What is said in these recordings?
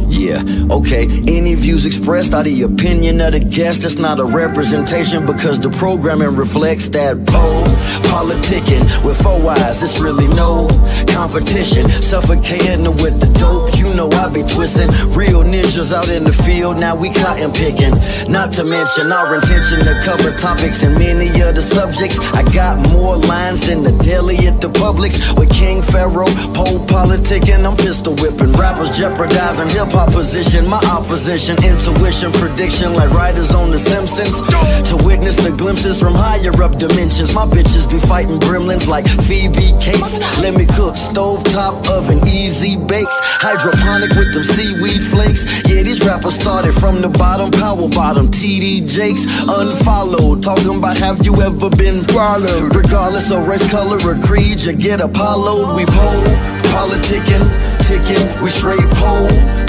Yeah, okay. Any views expressed are the opinion of the guest. That's not a representation because the programming reflects that Politickin with 4 eyes. It's really no competition. Suffocating with the dope. You know I be twisting. Real ninjas out in the field. Now we cotton picking. Not to mention our intention to cover topics and many of the subjects. I got more lines than the deli at the Publix. With King Pharaoh, PoPolitickin, I'm pistol whipping. Rappers jeopardizing hip-hop position, my opposition, intuition, prediction like writers on The Simpsons. To witness the glimpses from higher up dimensions. My bitches be fighting gremlins like Phoebe Cates. Let me cook, stovetop oven, easy bakes. Hydroponic with them seaweed flakes. Yeah, these rappers started from the bottom, power bottom, TD Jakes. Unfollowed, talking about have you ever been swallowed? Regardless of race, color, or creed, you get Apollo'd. We Politickin, ticking, we straight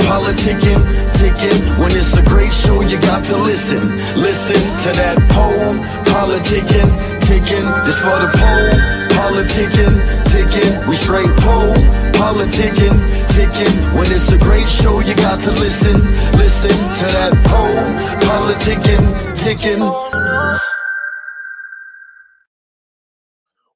Politickin, ticking. When it's a great show, you got to listen. Listen to that Politickin, ticking. This for the Politickin, ticking. We straight Politickin, ticking. When it's a great show, you got to listen. Listen to that Politickin, ticking.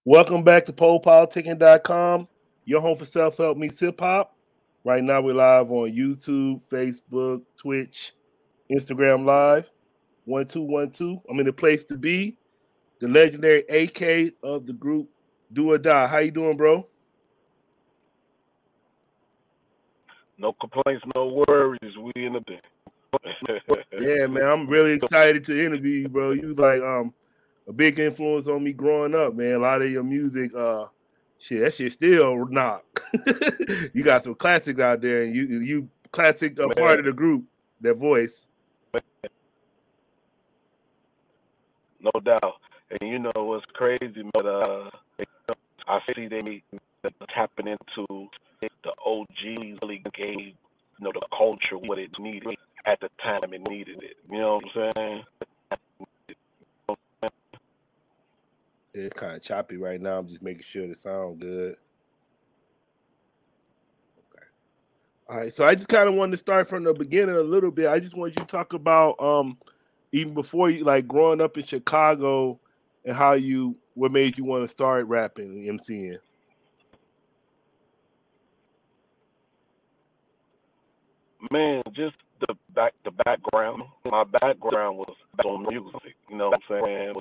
Welcome back to PoPolitickin.com, your home for self-help meets hip-hop. Right now we're live on YouTube, Facebook, Twitch, Instagram Live. 1212. I'm in the place to be. The legendary AK of the group Do or Die. How you doing, bro? No complaints, no worries. We in the day. Yeah, man. I'm really excited to interview you, bro. You like a big influence on me growing up, man. A lot of your music, shit, that shit still knock. You got some classics out there, and you classic part of the group. That voice, no doubt. And you know what's crazy, but I see they tapping into the OGs really gave the culture what it needed at the time it needed it. You know what I'm saying? It's kind of choppy right now. I'm just making sure the sound good. Okay. All right. So I just kind of wanted to start from the beginning a little bit. I just want you to talk about even before you like growing up in Chicago and what made you want to start rapping and MCing. Man, just the background. My background was on music. You know what I'm saying?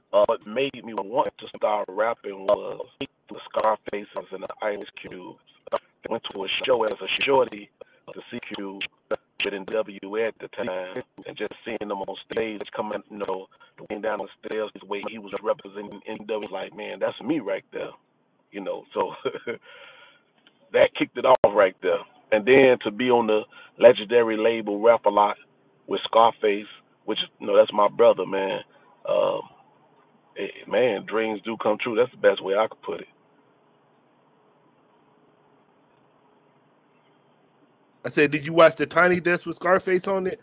What made me want to start rapping was the Scarfaces and the Ice Cubes. I went to a show as a shorty to see Cube with NWA at the time, and just seeing them on stage coming, going down the stairs the way he was representing NWA, like, man, that's me right there. So that kicked it off right there. And then to be on the legendary label Rap A Lot with Scarface, which that's my brother, man. Man, dreams do come true. That's the best way I could put it. I said, did you watch the Tiny Desk with Scarface on it?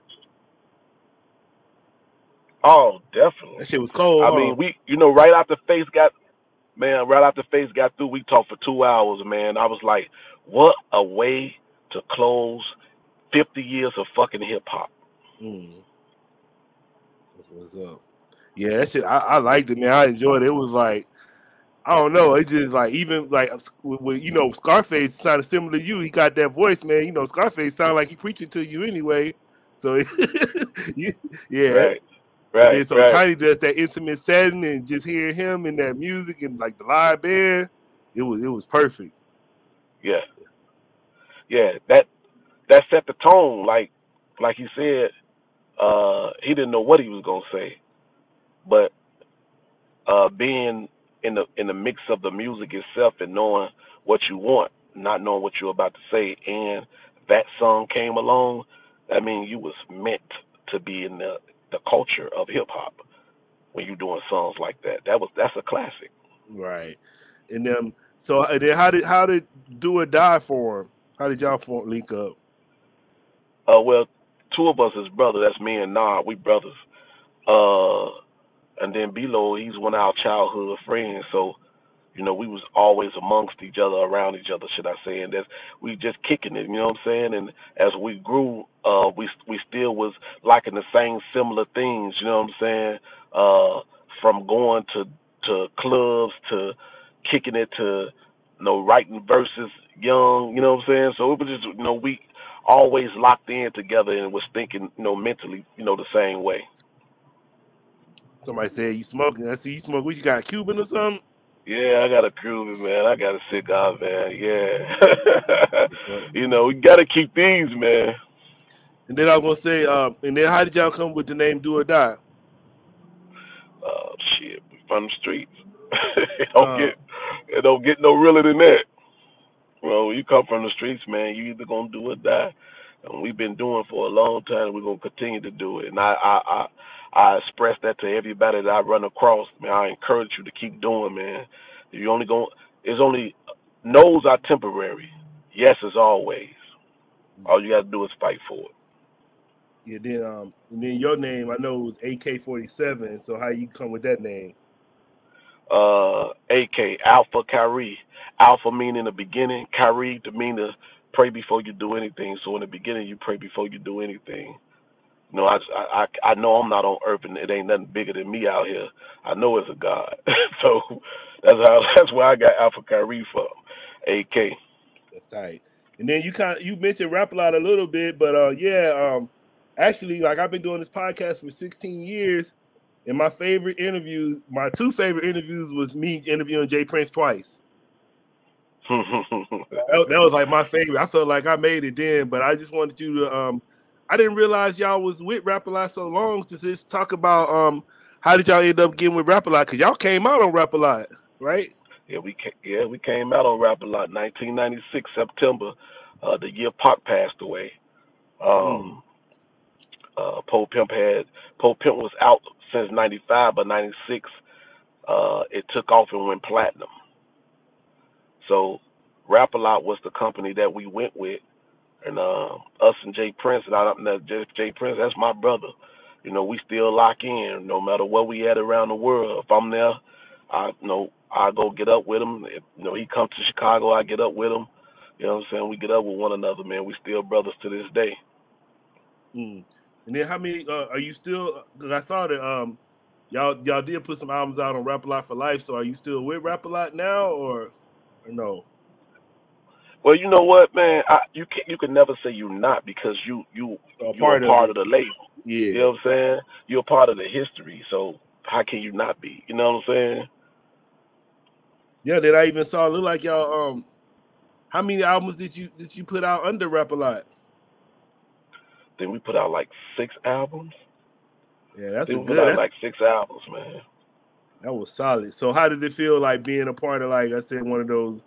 Oh, definitely. That shit was cold. I mean, right after Face got through, we talked for 2 hours, man. I was like, what a way to close 50 years of fucking hip hop. That's what's up. Yeah, that shit, I liked it, man. I enjoyed it. It was like, I don't know. It just like, even like, Scarface sounded similar to you. He got that voice, man. Scarface sounded like he preaching to you anyway. So, yeah. Right. And so Tiny does that intimate setting and just hearing him and that music and like the live band, it was perfect. Yeah. That set the tone. Like he said, he didn't know what he was gonna say, but being in the mix of the music itself and knowing what you want, not knowing what you're about to say, and that song came along, I mean, you was meant to be in the culture of hip hop when you're doing songs like that. That's a classic. Right. And then how did Do or Die form? How did y'all link up? Well, two of us is brothers. That's me and Nah. We brothers. And then Bilo, he's one of our childhood friends. So You know, we was always amongst each other, around each other, should I say, and that's we just kicking it. You know what I'm saying? And as we grew, we still was liking the same similar things. You know what I'm saying? From going to clubs to kicking it to writing verses young. You know what I'm saying? So it was just we always locked in together and was thinking mentally the same way. Somebody said you smoking. I see you smoke. What you got, Cuban or something? Yeah, I got a Cuban, man. I got a cigar, man. Yeah. We got to keep these, man. And then I was gonna say, and then how did y'all come with the name Do or Die? Shit, we from the streets. it don't get no realer than that. Well, you come from the streets, man. You either gonna do or die, and we've been doing for a long time. We're gonna continue to do it, and I express that to everybody that I run across. Man, I encourage you to keep doing, man. You only going it's only no's are temporary. Yes is always. All you gotta do is fight for it. Yeah, and then your name I know was AK-47. So how you come with that name? AK Alpha Kyrie. Alpha meaning the beginning, Kyrie to mean to pray before you do anything. So in the beginning, you pray before you do anything. I know I'm not on earth, and it ain't nothing bigger than me out here. I know it's a God, so that's where I got Alpha Kyrie from, AK. That's tight. And then you mentioned Rap-A-Lot a little bit, but actually, like I've been doing this podcast for 16 years, and my two favorite interviews was me interviewing Jay Prince twice. that was like my favorite. I felt like I made it then, but I just wanted you to I didn't realize y'all was with Rap-A-Lot so long to just talk about how did y'all end up getting with Rap-A-Lot, because y'all came out on Rap-A-Lot, right? Yeah, we came out on Rap-A-Lot 1996 September, the year Pac passed away. Po Pimp was out since '95, but '96 it took off and went platinum. So Rap-A-Lot was the company that we went with, and us and Jay Prince, Jay Prince, that's my brother. We still lock in no matter where we at around the world. If I'm there, I go get up with him. If, he comes to Chicago, I get up with him. You know what I'm saying? We get up with one another, man. We still brothers to this day. And then how many are you still? Because I saw that y'all did put some albums out on Rap-A-Lot for Life. So are you still with Rap-A-Lot now, or no? Well, you know what, man? You can never say you're not, because you're a part of the label. Yeah. You know what I'm saying? You're a part of the history. So how can you not be? You know what I'm saying? Yeah, that I even saw. Look like y'all. How many albums did you put out under Rap-A-Lot? Then we put out like 6 albums. Yeah, that's good. Put out like 6 albums, man. That was solid. So how did it feel like being a part of, like I said, one of those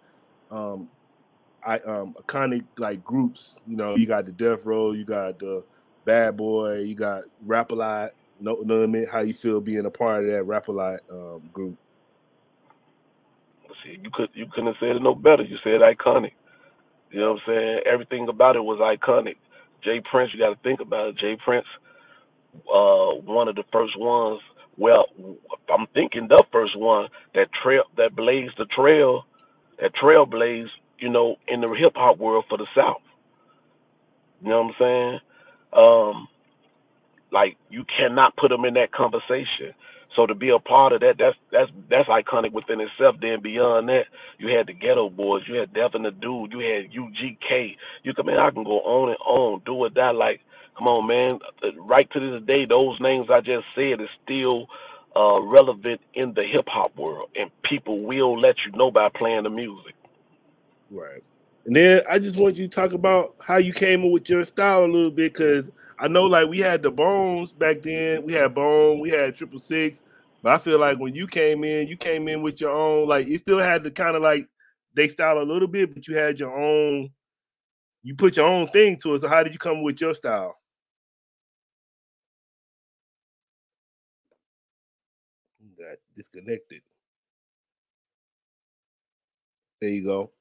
iconic like groups? You got the Death Row, you got the Bad Boy, you got Rap-A-Lot. No limit. How you feel being a part of that Rap-A-Lot group? See, you couldn't have said it no better. You said iconic. You know what I'm saying? Everything about it was iconic. Jay Prince, you got to think about it. Jay Prince, one of the first ones. Well, I'm thinking the first one that blazed the trail, that trailblazed, in the hip hop world for the South. You know what I'm saying? Like, you cannot put them in that conversation. So to be a part of that, that's iconic within itself. Then beyond that, you had the Ghetto Boys, you had Devin the Dude, you had UGK. I can go on and on, do or die. Like, come on, man. Right to this day, those names I just said is still relevant in the hip hop world, and people will let you know by playing the music. Right. And then I just want you to talk about how you came up with your style a little bit, because I know, like, we had the Bones back then. We had Bone, we had 666, but I feel like when you came in with your own, like, it still had the kind of like they style a little bit, but you had your own. You put your own thing to it. So how did you come with your style? Got disconnected. There you go.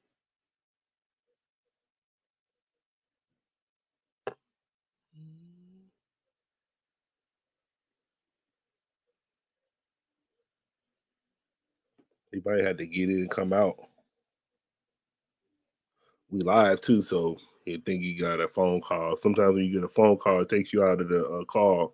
You might have to get in and come out. We live too, so you think you got a phone call. Sometimes when you get a phone call, it takes you out of the call.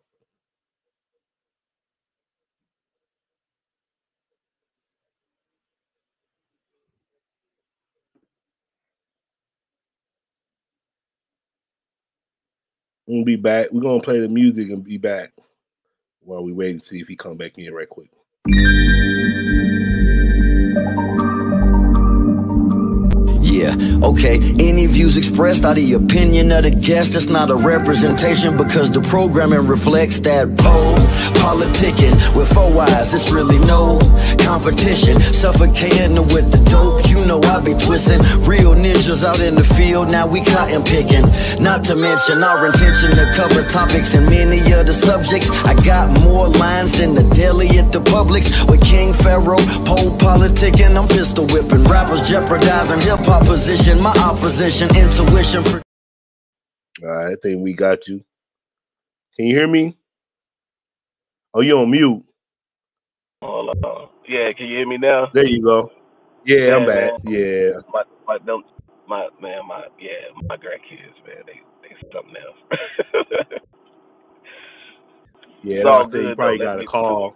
We'll be back. We're gonna play the music and be back while we wait and see if he come back in right quick. Yeah, okay. Any views expressed are the opinion of the guest. That's not a representation because the programming reflects that Politickin with 4 eyes. It's really no competition. Suffocating with the dope. You know I be twisting. Real ninjas out in the field. Now we cotton picking. Not to mention our intention to cover topics and many of the subjects. I got more lines than the deli at the Publix with King Pharaoh, PoPolitickin. I'm pistol whipping. Rappers jeopardizing hip-hop position, my opposition, intuition. All right, I think we got you. Can you hear me? Oh, you on mute. Hold on. Yeah, can you hear me now? There you go. Yeah, I'm back. Man. Yeah. My grandkids, man, they something else. Yeah, no, I said you probably got a call.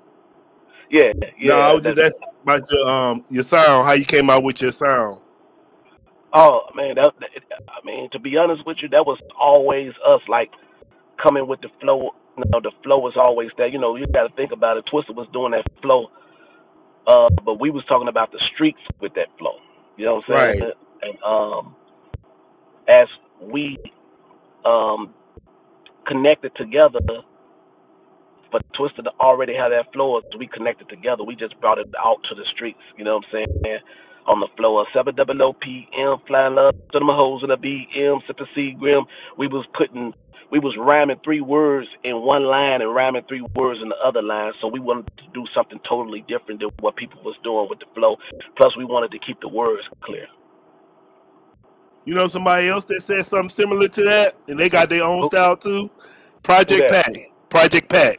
Yeah. No, I was just asking about your sound, how you came out with your sound. Oh man, to be honest with you, that was always us, like coming with the flow. You know, the flow was always there. You know, you got to think about it. Twister was doing that flow, but we was talking about the streets with that flow. You know what I'm saying? Right. And as we connected together, but Twister to already have that flow, as we connected together. We just brought it out to the streets. You know what I'm saying? On the floor of 700 flying love to them hoes in the BM, sipping Seagram. We was rhyming 3 words in one line and rhyming 3 words in the other line. So we wanted to do something totally different than what people was doing with the flow. Plus, we wanted to keep the words clear. You know somebody else that said something similar to that, and they got their own style too? Project Pat.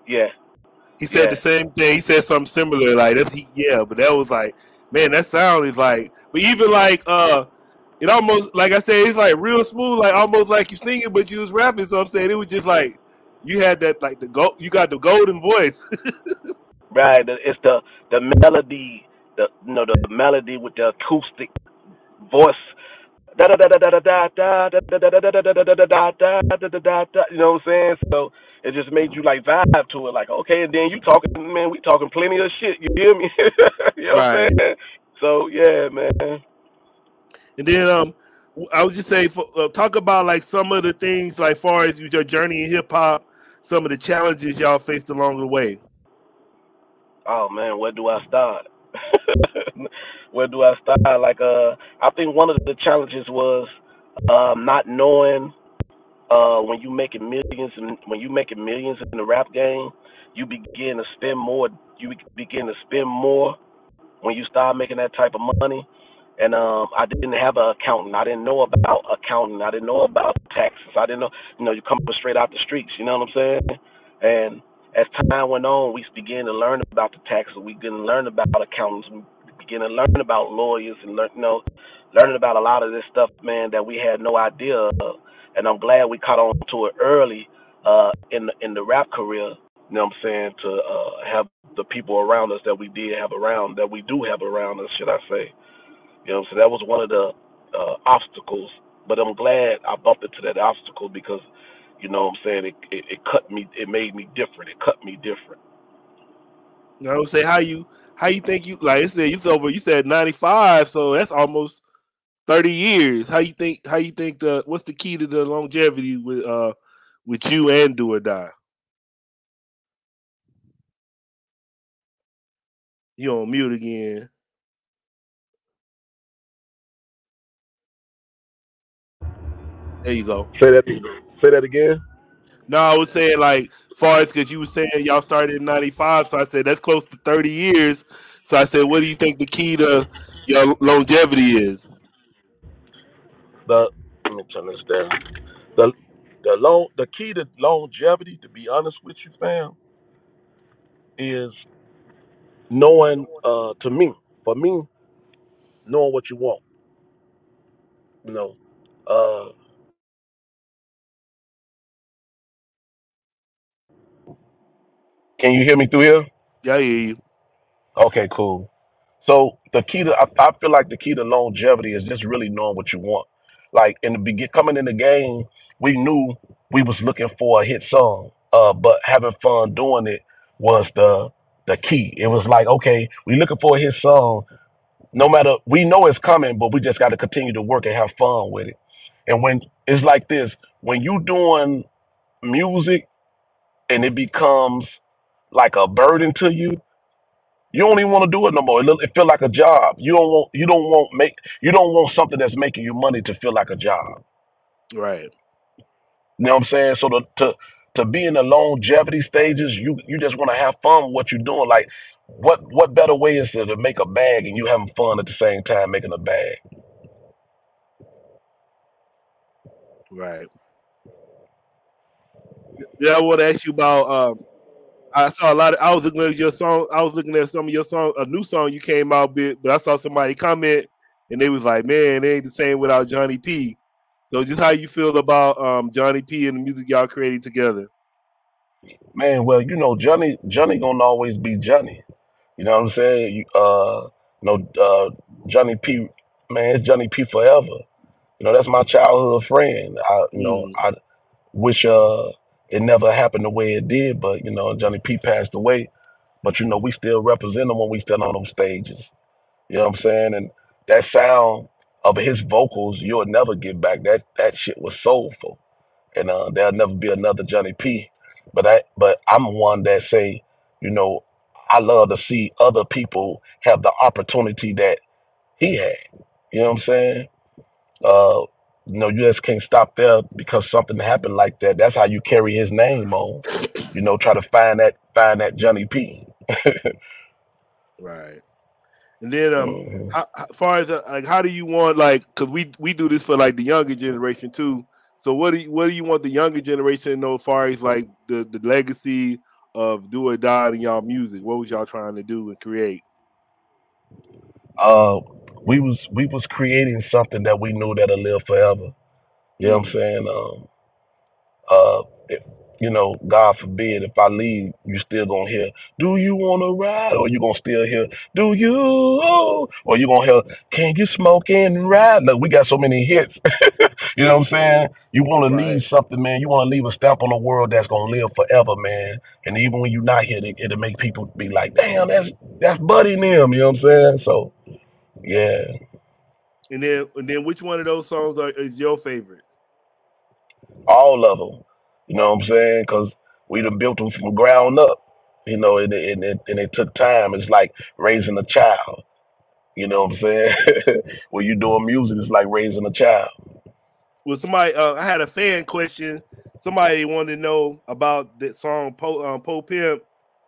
Yeah. He said the same thing. He said something similar, like that. But that was like, man, that sound is like. But even like, it almost, like I said, it's like real smooth, like almost like you singing, but you was rapping. So I'm saying it was just like you had that, like you got the golden voice. Right. It's the melody, the melody with the acoustic voice. You know what I'm saying? So it just made you like vibe to it, like okay, and then you talking, man, we talking plenty of shit. You hear me? You know what I'm saying? So yeah, man. And then I would just say, talk about like some of the things, like far as your journey in hip hop, some of the challenges y'all faced along the way. Oh man, where do I start? Where do I start? Like I think one of the challenges was not knowing when you making millions in the rap game, you begin to spend more. You begin to spend more when you start making that type of money. And I didn't have an accountant. I didn't know about accounting. I didn't know about taxes. I didn't know. You know, you come straight out the streets. You know what I'm saying? And as time went on, we began to learn about the taxes. We began to learn about accountants. We began to learn about lawyers and learning about a lot of this stuff, man, that we had no idea of. And I'm glad we caught on to it early in the rap career. You know what I'm saying? To have the people around us that we do have around us, should I say? You know, so that was one of the obstacles. But I'm glad I bumped into that obstacle because, you know what I'm saying, it cut me, it made me different. It cut me different. You know what I'm saying? How you think you, like I said, you said 95, so that's almost 30 years. How you think what's the key to the longevity with you and Do or Die? You on mute again. There you go. Say that again. No, I was saying like far as because you were saying y'all started in 95, so I said that's close to 30 years. So I said, what do you think the key to your longevity is? Let me turn this down. The key to longevity, to be honest with you, fam, is knowing to me, for me, knowing what you want. You know, uh, can you hear me through here? Yeah, I hear you. Okay, cool. So the key to I feel like the key to longevity is just really knowing what you want. Like in the begin coming in the game, we knew we was looking for a hit song, but having fun doing it was the key. It was like, okay, we looking for a hit song. No matter we know it's coming, but we just got to continue to work and have fun with it. And when it's like this, when you doing music and it becomes like a burden to you, you don't even want to do it no more. It feel like a job. You don't want something that's making you money to feel like a job. Right. You know what I'm saying? So to be in the longevity stages, you just want to have fun with what you're doing. Like what better way is to make a bag and you having fun at the same time making a bag? Right. Yeah, I want to ask you about. I saw a lot of. I was looking at your song. I was looking at some of your song. A new song you came out with, but I saw somebody comment and they was like, "Man, it ain't the same without Johnny P." So, just how you feel about Johnny P and the music y'all created together? Man, well, Johnny gonna always be Johnny. You know what I'm saying? Johnny P, man, it's Johnny P forever. That's my childhood friend. Mm, I wish it never happened the way it did, but Johnny P passed away. But we still represent him when we stand on those stages. You know what I'm saying? And that sound of his vocals, you'll never get back. That shit was soulful, and there'll never be another Johnny P. But I'm one that say, you know, I love to see other people have the opportunity that he had. You know what I'm saying? Uh, you just can't stop there because something happened like that. That's how you carry his name on. Try to find that Johnny P. right. And then, Mhm. how far as like, how do you want like? Because we do this for like the younger generation too. So, what do you want the younger generation to know as far as like the legacy of do or die in y'all music? What was y'all trying to do and create? uh, we was creating something that we knew that'll live forever. You know what I'm Mm, saying? If, God forbid, if I leave, you still gonna hear, "Do you wanna ride?" Or you gonna still hear, "Do you?" Or you gonna hear, "Can you smoke and ride?" Look, we got so many hits. You know what I'm saying? You want to leave right. something, man. You want to leave a stamp on the world that's gonna live forever, man. And even when you're not here, it'll make people be like, "Damn, that's Buddy and them." You know what I'm saying? So yeah, And then, which one of those songs is your favorite? all of them. You know what I'm saying? Because we done built them from ground up. And it took time. It's like raising a child. You know what I'm saying? When you doing music, it's like raising a child. Well, somebody, I had a fan question. Somebody wanted to know about that song Po Pimp,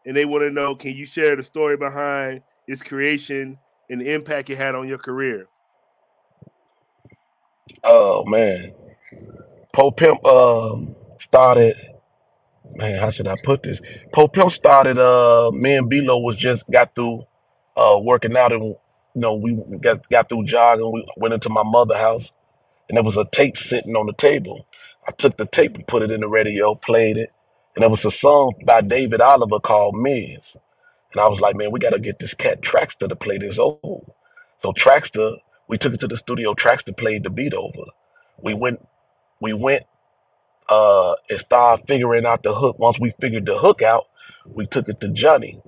and they want to know, can you share the story behind its creation and the impact it had on your career? Oh man, Pimp started. Man, how should I put this? Pimp started. Me and Bilo was just got through working out, and we got through jogging. We went into my mother's house, and there was a tape sitting on the table. I took the tape and put it in the radio, played it, and there was a song by David Oliver called Miz. And I was like, man, we got to get this cat Traxter to play this over. So Traxter, we took it to the studio. Traxter played the beat over. We went, we went, and started figuring out the hook. Once we figured the hook out, we took it to Johnny.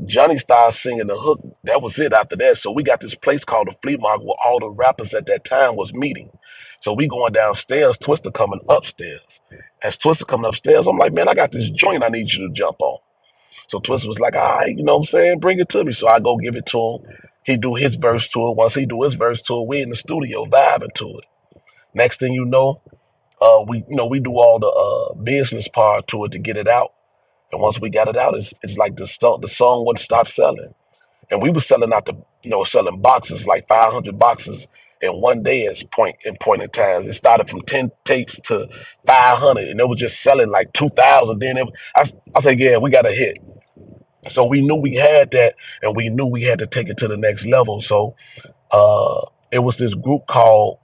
Johnny started singing the hook. That was it after that. So we got this place called the Flea Market where all the rappers at that time was meeting. So we going downstairs, Twister coming upstairs. As Twister coming upstairs, I'm like, man, I got this joint I need you to jump on. So Twister was like, all right, you know what I'm saying? Bring it to me. So I go give it to him. He do his verse to it. Once he do his verse to it, we in the studio vibing to it. Next thing you know, we do all the business part to it to get it out. And once we got it out, it's like the song wouldn't stop selling. And we were selling out selling boxes, like 500 boxes in one day as point in time. It started from 10 tapes to 500, and it was just selling like 2,000. Then I said, yeah, we got a hit. So we knew we had that, and we knew we had to take it to the next level. So it was this group called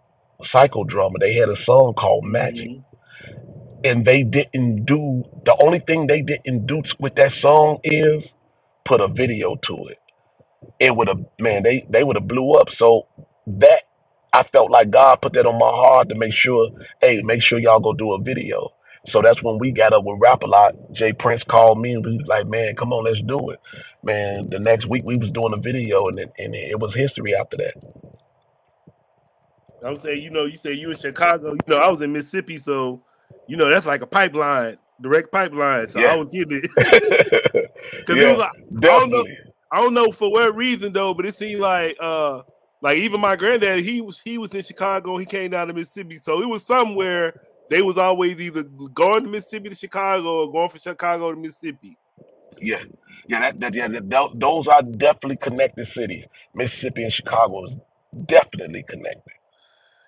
Psychodrama. They had a song called Magic, Mm-hmm. and they didn't do the only thing they didn't do with that song is put a video to it. It would have, man, they would have blew up. So that I felt like God put that on my heart to make sure, hey, make sure y'all go do a video. So that's when we got up with Rap a Lot. Jay Prince called me and we was like, man, come on, let's do it. Man, the next week we was doing a video, and it was history after that. I was saying, you say you in Chicago. I was in Mississippi, so that's like a pipeline, direct pipeline. So I Yeah, was getting it because it was yeah, like definitely. I don't know for what reason though, but it seemed like even my granddad, he was in Chicago. He came down to Mississippi, so it was somewhere they was always either going to Mississippi to Chicago or going from Chicago to Mississippi. Yeah, yeah, those are definitely connected cities. Mississippi and Chicago is definitely connected.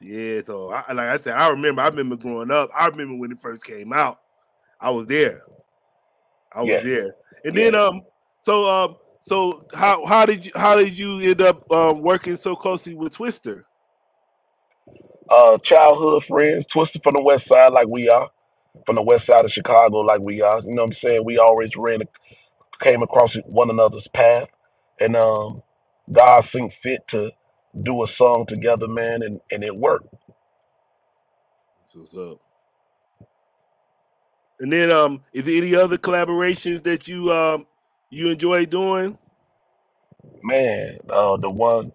Yeah, so like I said, I remember growing up. I remember when it first came out. I was there. Yeah, And yeah. then so how did you end up working so closely with Twister? Childhood friends, Twisted from the west side like we are, from the west side of Chicago like we are. You know what I'm saying? We always came across one another's path, and God seemed fit to do a song together, man, and it worked. So what's up? And then is there any other collaborations that you enjoy doing? Man, the one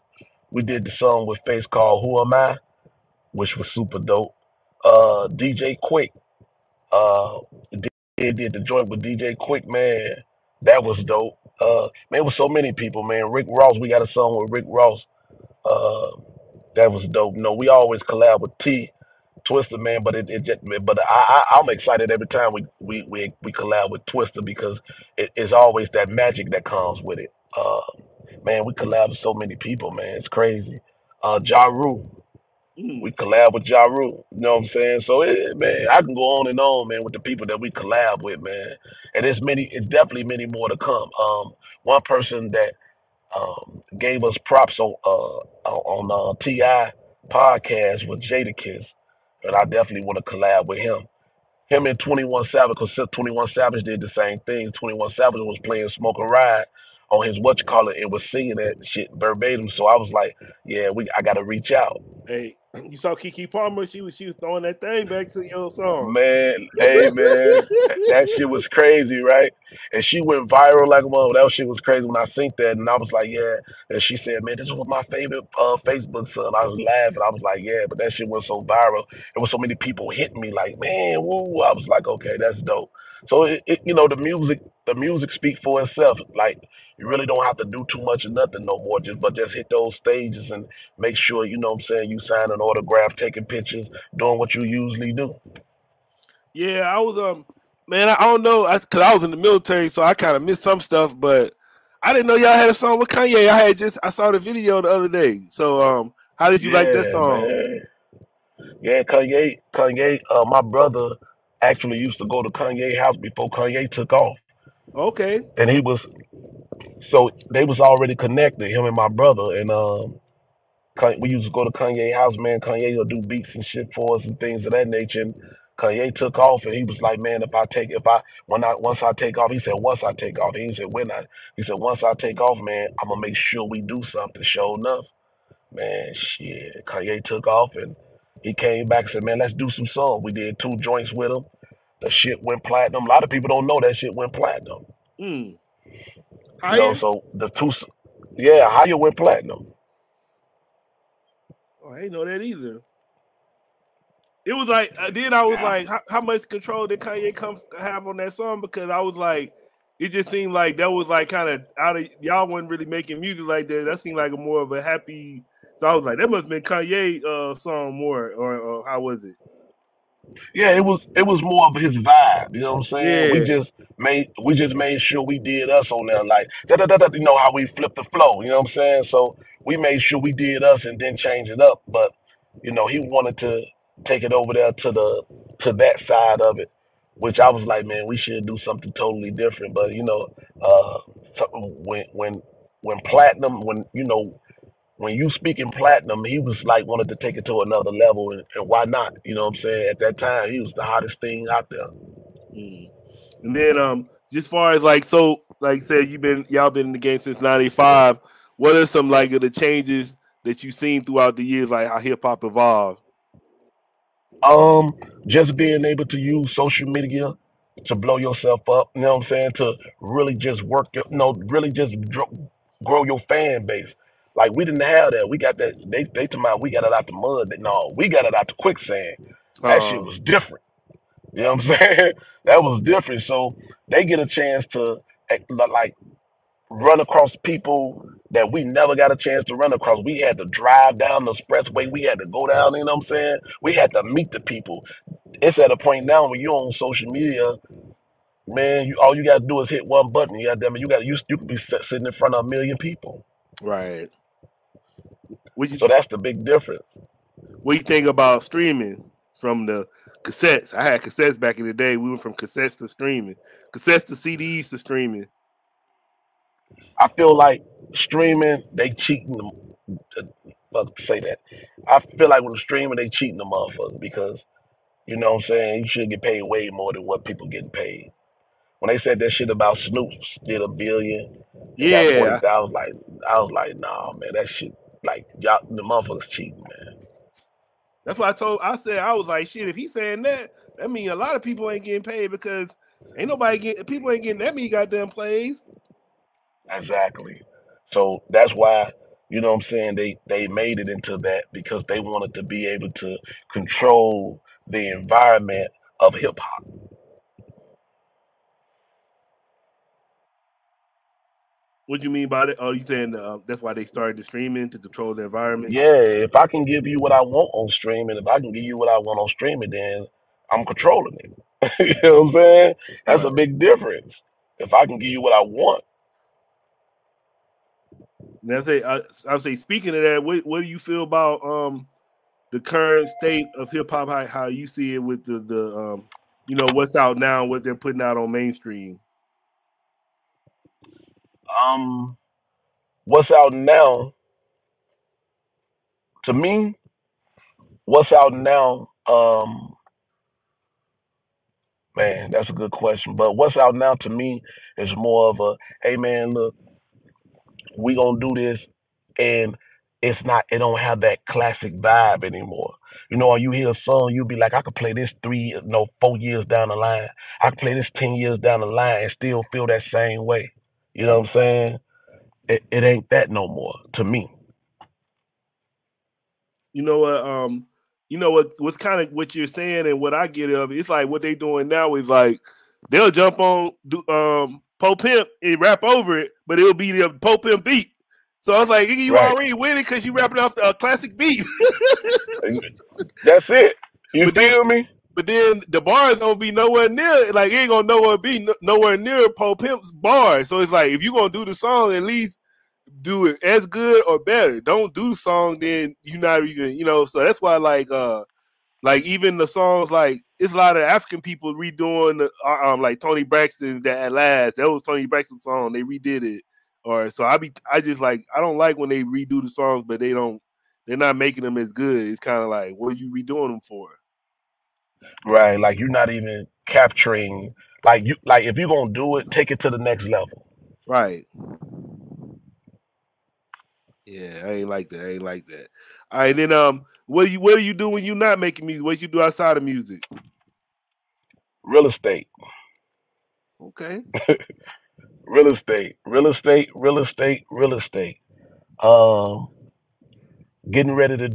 we did the song with Face called "Who Am I," which was super dope. DJ Quick, uh, did the joint with DJ Quick, man. That was dope. Man, with so many people, man. Rick Ross, we got a song with Rick Ross. Uh, that was dope. No, we always collab with T Twister, man. But it just, but I'm excited every time we collab with Twister because it's always that magic that comes with it. Man, we collab with so many people, man. It's crazy. Ja Rule, we collab with Ja Rule. You know what I'm saying? So, man, I can go on, man, with the people that we collab with, man. And it's definitely many more to come. One person that gave us props on Ti podcast with Jadakiss, and I definitely want to collab with him. Him and 21 Savage, because 21 Savage did the same thing. 21 Savage was playing Smoke a Ride on his whatchamacallit and was singing that shit verbatim. So I was like, yeah, I got to reach out. Hey, you saw Keke Palmer? She was throwing that thing back to your song. Man, hey man, that shit was crazy, right? And she went viral like a mother. That shit was crazy when I seen that, and I was like, yeah. And she said, man, this was my favorite Facebook son. I was laughing. I was like, yeah, but that shit went so viral. There was so many people hitting me like, man, woo. I was like, okay, that's dope. So the music speaks for itself. Like you really don't have to do too much of nothing no more. Just hit those stages and make sure you know what I'm saying. You sign an autograph, taking pictures, doing what you usually do. Yeah, I was man, I don't know, because I was in the military, so I kind of missed some stuff, but I didn't know y'all had a song with Kanye. I saw the video the other day. So how did you like that song? Man. Yeah, Kanye. My brother actually used to go to Kanye's house before Kanye took off. Okay. And so they was already connected, him and my brother, and we used to go to Kanye's house, man. Kanye will do beats and shit for us and things of that nature. And Kanye took off, and he was like, man, once I take off, he said, once I take off, he said, he said, once I take off, man, I'm gonna make sure we do something. Sure enough, man, shit, Kanye took off, and he came back and said, man, let's do some songs. We did 2 joints with him. The shit went platinum. A lot of people don't know that shit went platinum. Mm. You know, so Higher went platinum. Oh, I didn't know that either. It was like, then I was like, how much control did Kanye have on that song? Because I was like, it just seemed like that was like kind of out of, y'all wasn't really making music like that. That seemed like a more of a happy. So I was like, that must have been Kanye song more, or how was it? Yeah, it was more of his vibe. You know what I'm saying? Yeah. We just made sure we did us on there, like you know how we flip the flow. You know what I'm saying? So we made sure we did us and then change it up. But you know, he wanted to take it over there to that side of it, which I was like, man, we should do something totally different. But you know, when platinum, when you speak in platinum, he was like wanted to take it to another level, and why not? You know what I'm saying? At that time, he was the hottest thing out there. Mm. And then just far as like you said, y'all been in the game since '95. What are some like of the changes that you've seen throughout the years, like how hip hop evolved? Just being able to use social media to blow yourself up, you know what I'm saying? To really just work your, really just grow your fan base. Like we didn't have that. We got that. They told me we got it out the mud. No, we got it out the quicksand. That shit Um, was different. You know what I'm saying? That was different. So they get a chance to like run across people that we never got a chance to run across. We had to drive down the expressway. We had to go down, you know what I'm saying? We had to meet the people. It's at a point now when you're on social media, man, all you gotta do is hit one button. You could be sitting in front of a million people. right. What you So that's the big difference. what you think about streaming from the cassettes? I had cassettes back in the day. We went from cassettes to streaming, cassettes to CDs to streaming. I feel like streaming, they cheating them. Say that. I feel like with streaming, they cheating the motherfuckers because you know what I'm saying. You should get paid way more than what people getting paid. When they said that shit about Snoop did a billion and got Yeah, 40,000, I was like, nah, man, that shit, like y'all, the motherfuckers cheating, man. that's what I was like, shit. If he's saying that, that means a lot of people ain't getting paid because people ain't getting that many goddamn plays. Exactly. So that's why, you know what I'm saying, they made it into that because they wanted to be able to control the environment of hip hop. What do you mean by that? Oh, you saying that's why they started the streaming to control the environment? Yeah, if I can give you what I want on streaming, if I can give you what I want on streaming, then I'm controlling it. You know what I'm saying? That's a Right. big difference. If I can give you what I want, And I say, speaking of that, what do you feel about the current state of hip hop? How you see it with the what's out now, what they're putting out on mainstream? um, what's out now, to me, what's out now, man, that's a good question. But what's out now to me is more of a, hey man, look, we gonna do this, and it don't have that classic vibe anymore. You know, when you hear a song, you'll be like, I could play this 4 years down the line. I could play this 10 years down the line and still feel that same way. You know what I'm saying? It ain't that no more to me. You know what? What's kind of what you're saying and what I get of it. It's like what they doing now is like they'll jump on Po Pimp and rap over it, but it'll be the Po Pimp beat. So I was like, you Right. already winning because you rapping off a classic beat. That's it. You But then, feel me? but then the bars don't be nowhere near. Like it ain't gonna be nowhere near Po Pimp's bars. So it's like if you gonna do the song, at least do it as good or better. Don't do the song, then you're not even, So that's why, like even the songs, like it's a lot of African people redoing the, like Tony Braxton, that at last that was Tony Braxton's song. They redid it, or so I just like I don't like when they redo the songs, but they're not making them as good. It's kind of like what are you redoing them for? Right. Like you're not even capturing. Like if you're gonna do it, take it to the next level. Right. Yeah, I ain't like that. All right, then what do you do when you're not making music? What you do outside of music? Real estate. Okay. Real estate. Real estate. Real estate. Real estate. Um, getting ready to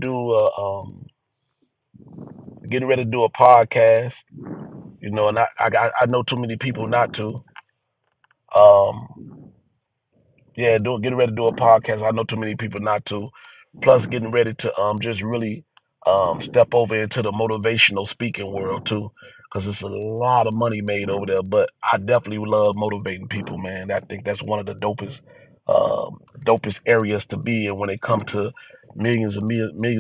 do a podcast. You know, and I know too many people not to. Um, yeah, getting ready to do a podcast. I know too many people not to. Plus, getting ready to just really step over into the motivational speaking world too, because it's a lot of money made over there. But I definitely love motivating people, man. I think that's one of the dopest areas to be in when it comes to millions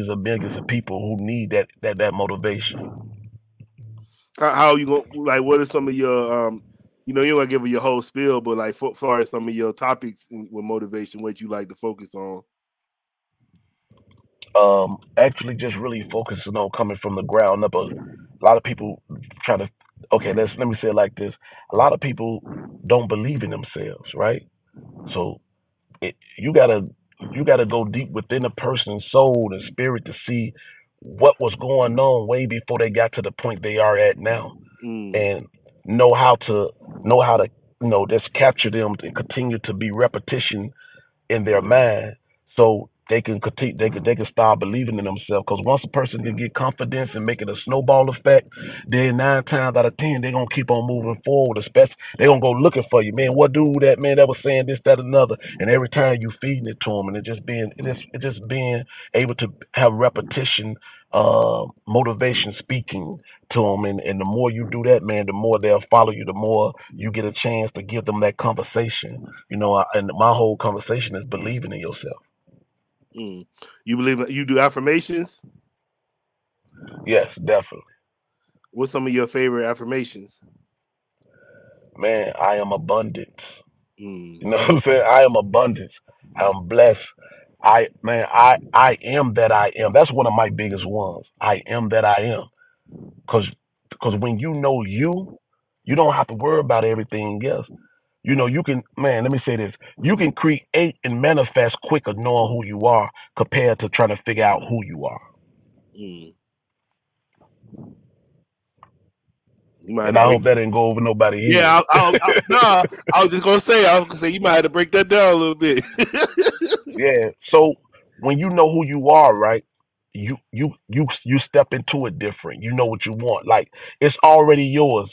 of people who need that motivation. How you go? Like, what are some of your You know, you don't give your whole spiel, but like for far as some of your topics with motivation, what you like to focus on. Actually just really focusing on coming from the ground up. A lot of people try to okay, let me say it like this. A lot of people don't believe in themselves, right? So you gotta go deep within a person's soul and spirit to see what was going on way before they got to the point they are at now, and know how to just capture them and continue to be repetition in their mind, so they can continue. They can start believing in themselves. Because once a person can get confidence and make it a snowball effect, then 9 times out of 10 they're gonna keep on moving forward. Especially they're gonna go looking for you, man. What dude that man that was saying this, that, another, and every time you feeding it to them, and it just being able to have repetition, motivation speaking to them, and the more you do that, man, the more they'll follow you. The more you get a chance to give them that conversation. And my whole conversation is believing in yourself. You believe you do affirmations? Yes, definitely. What's some of your favorite affirmations? Man, I am abundance. You know what I'm saying? I am abundance. I'm blessed. I am that I am. That's one of my biggest ones. I am that I am. Cause when you know you don't have to worry about everything else. You can, man, let me say this. You can create and manifest quicker knowing who you are compared to trying to figure out who you are. And I hope that didn't go over nobody here. Yeah, no, I was just gonna say, you might have to break that down a little bit. Yeah. So when you know who you are, right? You step into it different. You know what you want. Like it's already yours.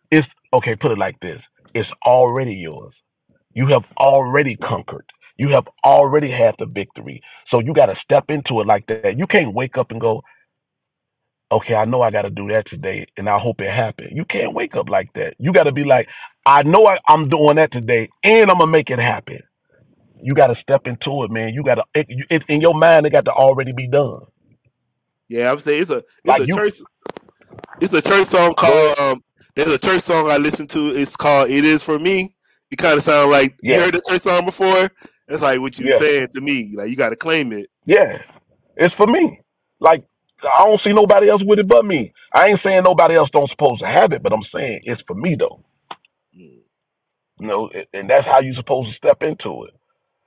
It's okay. Put it like this. It's already yours. You have already conquered. You have already had the victory. So you got to step into it like that. You can't wake up and go, okay, I know I got to do that today, and I hope it happens. You can't wake up like that. You got to be like, I know I'm doing that today, and I'm gonna make it happen. You got to step into it, man. You got to in your mind. It got to already be done. Yeah, I'm saying it's a church song called. There's a church song I listen to. It's called "It Is for Me." It kind of sounds like you heard the church song before. That's like what you saying to me. Like you got to claim it. Yeah, it's for me. Like I don't see nobody else with it but me. I ain't saying nobody else don't supposed to have it, but I'm saying it's for me though. And that's how you supposed to step into it.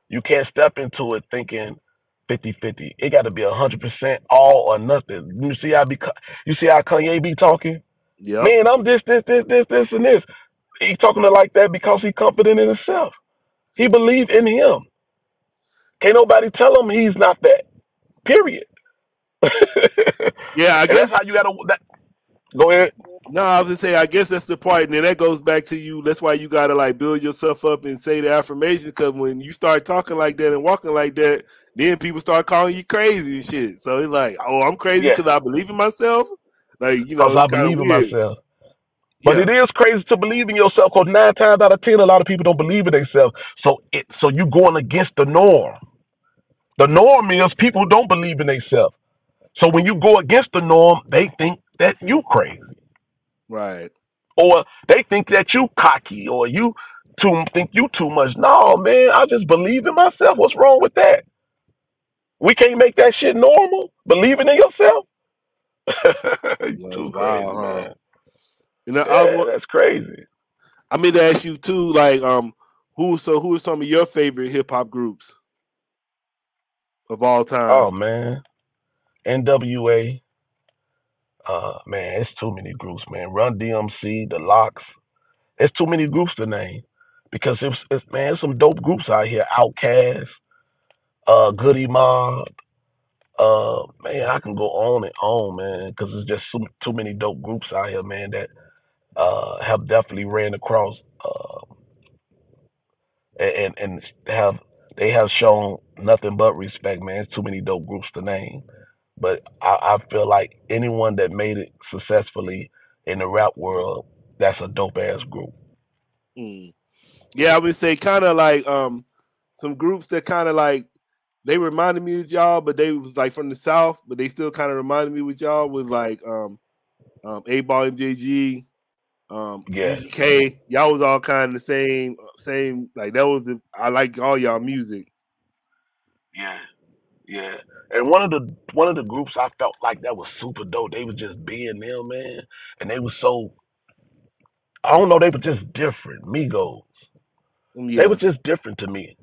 You can't step into it thinking 50-50. It got to be 100% all or nothing. You see how Kanye be talking? Yeah. Man, I'm this, and this. He talking to like that because he confident in himself. He believe in him. Can't nobody tell him he's not that. Period. Yeah, I guess that's how you gotta. Go ahead. No, I was gonna say, I guess that's the part, and then that goes back to you. That's why you gotta like build yourself up and say the affirmations, because when you start talking like that and walking like that, then people start calling you crazy and shit. So it's like, oh, I'm crazy because I believe in myself. Like because it's I believe in myself. But Yeah. it is crazy to believe in yourself, because 9 times out of 10, a lot of people don't believe in themselves. So you going against the norm. The norm is people who don't believe in themselves. So when you go against the norm, they think that you crazy. Right. Or they think that you cocky, or you think you too much. No, man, I just believe in myself. What's wrong with that? We can't make that shit normal. Believing in yourself. Too crazy, man. That's crazy. I mean to ask you too, like, who are some of your favorite hip hop groups of all time? Oh man, NWA. Man, it's too many groups, man. Run DMC, the Locks. It's too many groups to name, because it's some dope groups out here. Outkast, Goody Mob. Man, I can go on and on, man, because there's just too many dope groups out here, man, that have definitely ran across and have shown nothing but respect, man. It's too many dope groups to name. But I feel like anyone that made it successfully in the rap world, that's a dope ass group. Yeah, I would say kind of like some groups that kind of like they reminded me of y'all, but they was like from the South, but they still kind of reminded me with y'all was like 8 Ball MJG, Yeah, UGK, y'all was all kind of the same. Like that was I like all y'all music. yeah, yeah. And one of the groups I felt like that was super dope. They was just being them, man, and they was so I don't know. They were just different. Migos. They were Yeah. just different to me.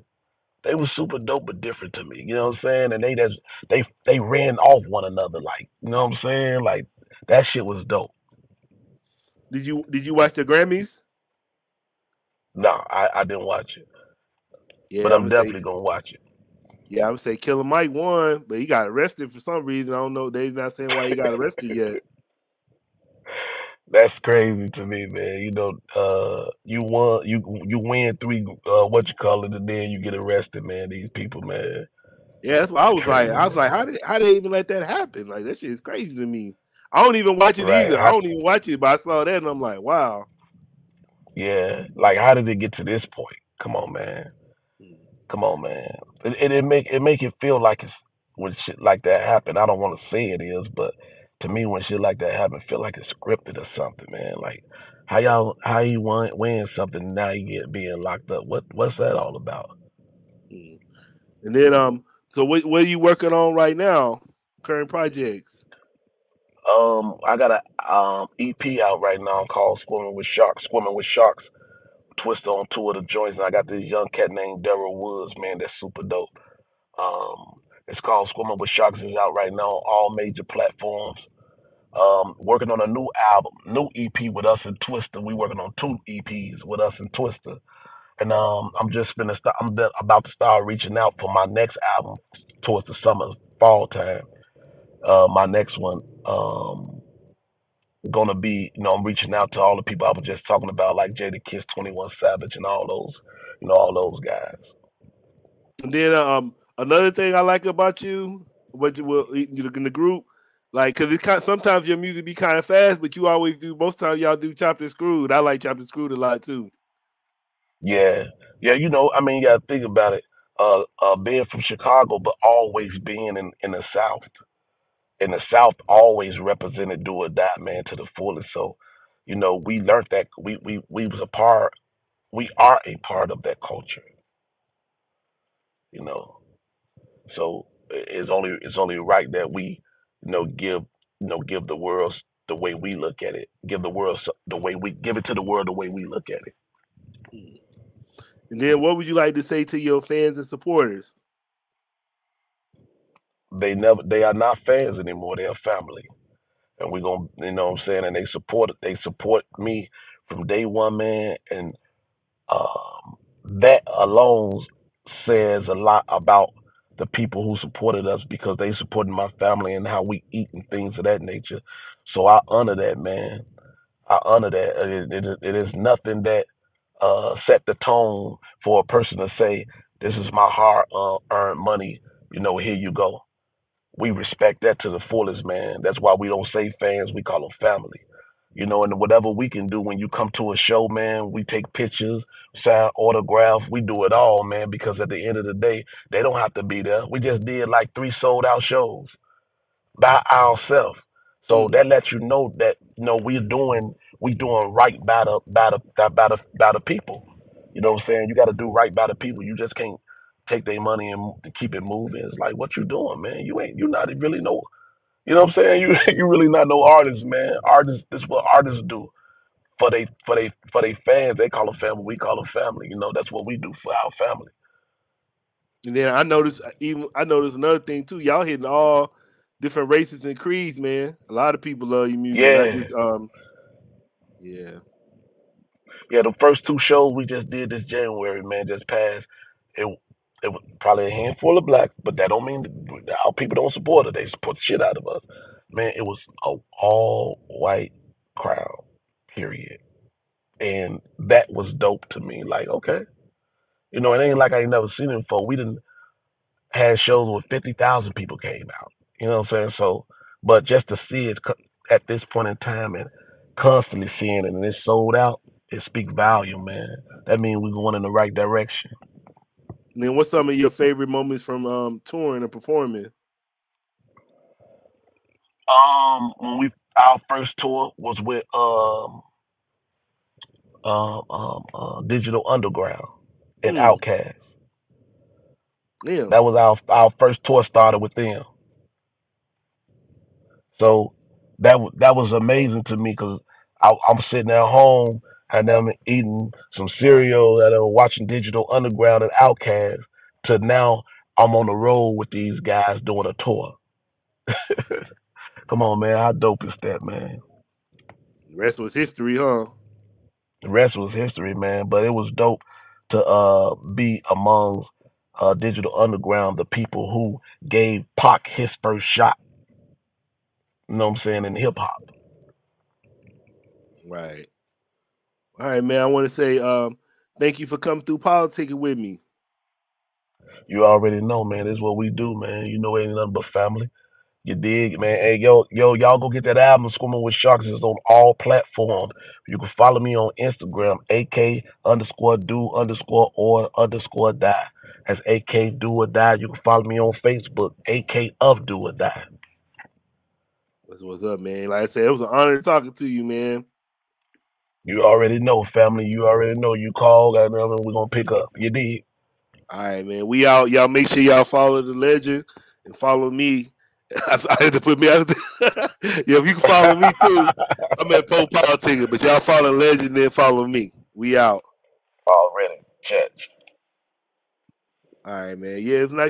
They were super dope but different to me. You know what I'm saying? And they ran off one another. Like you know what I'm saying? Like that shit was dope. Did you watch the Grammys? No, I didn't watch it, but Yeah, I'm I'm gonna say definitely gonna watch it. yeah, I'm gonna say Killer Mike won, but he got arrested for some reason. I don't know. They're not saying why he got arrested yet. That's crazy to me, man. You know, you won, you win three, what you call it, and then you get arrested, man. These people, man, Yeah, that's what I was like. crazy, I was like, man. how they even let that happen? Like that shit is crazy to me. I don't even watch it Right? either. I don't even watch it, but I saw that and I'm like, wow. Yeah. Like, how did it get to this point? Come on, man. Come on, man. It make it feel like it's when shit like that happen. I don't want to say it is, but to me, when shit like that happen, feel like it's scripted or something, man. Like, how you win something now you get being locked up? What's that all about? Mm. And then so what are you working on right now? Current projects. I got a EP out right now called Swimming with Sharks. Swimming with Sharks. Twister on two of the joints, and I got this young cat named Daryl Woods, man. That's super dope. It's called Swimming with Sharks. Is out right now on all major platforms. Working on a new album, new EP with us and Twister. We working on two EPs with us and Twister, and I'm just gonna start. About to start reaching out for my next album towards the summer, fall time. My next one, gonna be, I'm reaching out to all the people I was just talking about, like Jada Kiss, 21 Savage, and all those, all those guys. And then another thing I like about you, what you will in the group, like because it's kind sometimes your music be kind of fast, but you always do. Most times y'all do chopped and screwed. I like chopped and screwed a lot too. Yeah, yeah, I mean, you gotta think about it. Being from Chicago, but always being in the South. In the South, always represented do or die, man, to the fullest. So, we learned that we was a part. We are a part of that culture. You know, so it's only right that we, give give the world the way we look at it. Give the world the way we give it to the world the way we look at it. And then what would you like to say to your fans and supporters? They are not fans anymore. They are family, and we're gonna, what I'm saying, and they support me from day one, man, and that alone says a lot about the people who supported us because they supported my family and how we eat and things of that nature. So I honor that, man. I honor that. It is nothing that set the tone for a person to say, "This is my hard earned money." Here you go. We respect that to the fullest, man. That's why we don't say fans; we call them family. And whatever we can do when you come to a show, man, we take pictures, sign autographs, we do it all, man, because at the end of the day, they don't have to be there. We just did like 3 sold out shows by ourselves. So Mm. that lets you know that, we doing right by the people. You know what I'm saying? You got to do right by the people. You just can't take their money and keep it moving. It's like, what you doing, man? You not really know. You know what I'm saying? You really not no artist, man. Artists, this is what artists do for they fans. They call them family. We call them family. That's what we do for our family. And then I noticed another thing too. Y'all hitting all different races and creeds, man. A lot of people love your music, not Yeah, just yeah. yeah. The first 2 shows we just did this January, man, just passed. It it was probably a handful of blacks, but that don't mean that our people don't support it. They support the shit out of us. Man, it was a all white crowd, period, and that was dope to me. Like, okay, it ain't like I ain't never seen it before. We didn't had shows where 50,000 people came out. You know what I'm saying? So, but just to see it at this point in time and constantly seeing it and it's sold out, it speaks volume, man. That means we're going in the right direction. And then what's some of your favorite moments from touring or performing? When we our first tour was with Digital Underground and Mm. Outkast. Yeah. That was our first tour started with them. So that was amazing to me because I'm sitting at home and I'm eating some cereal and I'm watching Digital Underground and Outkast to now I'm on the road with these guys doing a tour. Come on, man. How dope is that, man? The rest was history, huh? The rest was history, man. But it was dope to be among Digital Underground, the people who gave Pac his first shot. You know what I'm saying, in hip hop. Right. All right, man. I want to say thank you for coming through politicking with me. You already know, man. This is what we do, man. You know, ain't nothing but family. You dig, man? Hey, y'all go get that album, Swimming with Sharks. It's on all platforms. You can follow me on Instagram, AK_do_or_die. That's AK Do or Die. You can follow me on Facebook, AK of Do or Die. What's up, man? Like I said, it was an honor talking to you, man. You already know, family. You already know. You call, goddamn, we're gonna pick up. You dig? All right, man. We out. Y'all make sure y'all follow the legend and follow me. I had to put me out there. Yeah, if you can follow me too, I'm at PoPolitickin, but y'all follow legend, then follow me. We out. Already, chat. All right, man. Yeah, it's nice.